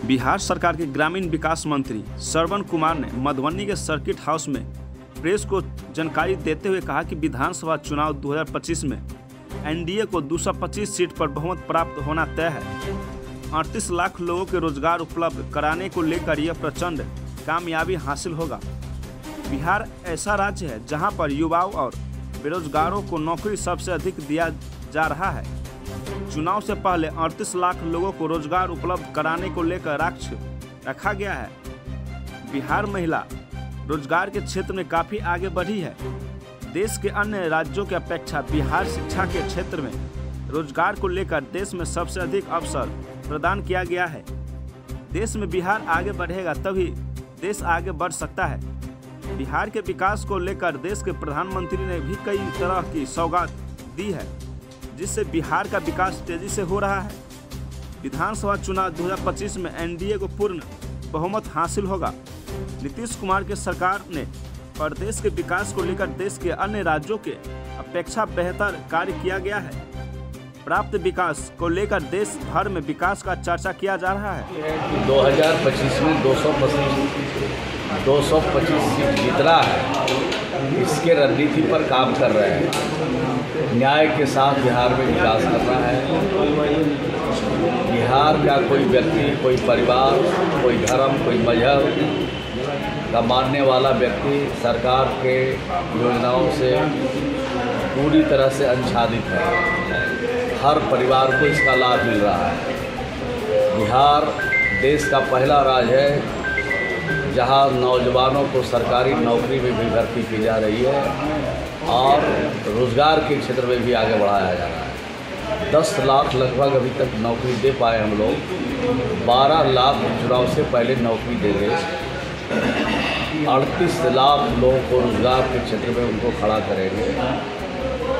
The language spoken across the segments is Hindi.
बिहार सरकार के ग्रामीण विकास मंत्री श्रवण कुमार ने मधुबनी के सर्किट हाउस में प्रेस को जानकारी देते हुए कहा कि विधानसभा चुनाव 2025 में एनडीए को 225 सीट पर बहुमत प्राप्त होना तय है। 38 लाख लोगों के रोजगार उपलब्ध कराने को लेकर यह प्रचंड कामयाबी हासिल होगा। बिहार ऐसा राज्य है जहां पर युवाओं और बेरोजगारों को नौकरी सबसे अधिक दिया जा रहा है। चुनाव से पहले 38 लाख लोगों को रोजगार उपलब्ध कराने को लेकर लक्ष्य रखा गया है। बिहार महिला रोजगार के क्षेत्र में काफ़ी आगे बढ़ी है। देश के अन्य राज्यों की अपेक्षा बिहार शिक्षा के क्षेत्र में रोजगार को लेकर देश में सबसे अधिक अवसर प्रदान किया गया है। देश में बिहार आगे बढ़ेगा तभी देश आगे बढ़ सकता है। बिहार के विकास को लेकर देश के प्रधानमंत्री ने भी कई तरह की सौगात दी है, जिससे बिहार का विकास तेजी से हो रहा है। विधानसभा चुनाव 2025 में एनडीए को पूर्ण बहुमत हासिल होगा। नीतीश कुमार की सरकार ने प्रदेश के विकास को लेकर देश के अन्य राज्यों के अपेक्षा बेहतर कार्य किया गया है। प्राप्त विकास को लेकर देश भर में विकास का चर्चा किया जा रहा है। 2025 में 225 सीट जीतना है, इसके रणनीति पर काम कर रहे हैं। न्याय के साथ बिहार में विकास करना है। बिहार का कोई व्यक्ति, कोई परिवार, कोई धर्म, कोई मजहब का मानने वाला व्यक्ति सरकार के योजनाओं से पूरी तरह से आच्छादित है। हर परिवार को इसका लाभ मिल रहा है। बिहार देश का पहला राज्य है जहां नौजवानों को सरकारी नौकरी में भी भर्ती की जा रही है और रोज़गार के क्षेत्र में भी आगे बढ़ाया जा रहा है। 10 लाख लगभग अभी तक नौकरी दे पाए हम लोग। 12 लाख चुनाव से पहले नौकरी देंगे। 38 लाख लोगों को रोज़गार के क्षेत्र में उनको खड़ा करेंगे।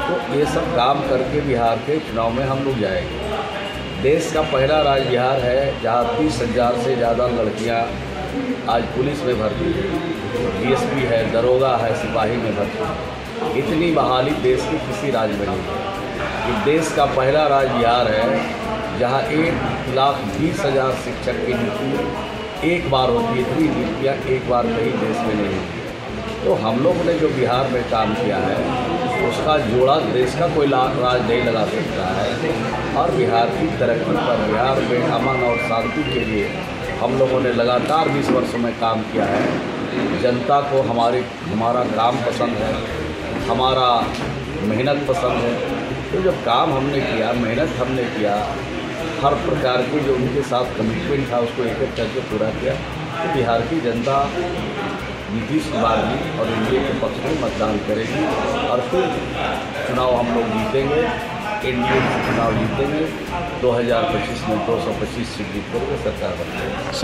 तो ये सब काम करके बिहार के चुनाव में हम लोग जाएंगे। देश का पहला राज्य बिहार है जहाँ 30,000 से ज़्यादा लड़कियाँ आज पुलिस में भर्ती है, डीएसपी है, दरोगा है, सिपाही में भर्ती है। इतनी बहाली देश के किसी राज्य में नहीं है। ये देश का पहला राज्य बिहार है जहाँ 1,20,000 शिक्षक की नियुक्ति एक बार होती है। इतनी नियुक्तियाँ एक बार कहीं देश में नहीं होती। तो हम लोगों ने जो बिहार में काम किया है उसका जोड़ा देश का कोई राज नहीं लगा सकता है। और बिहार की तरक्की पर, बिहार में अमन और शांति के लिए हम लोगों ने लगातार 20 वर्षों में काम किया है। जनता को हमारा काम पसंद है, हमारा मेहनत पसंद है। तो जब काम हमने किया, मेहनत हमने किया, हर प्रकार की जो उनके साथ कमिटमेंट था उसको एक एक करके पूरा किया, तो बिहार की जनता नीतीश कुमार जी और एनडीए के पक्ष में मतदान करेगी और फिर चुनाव हम लोग जीतेंगे। एनडीए चुनाव जीतेंगे। 2025 में 225 सीट जीत करके सरकार बनेगी।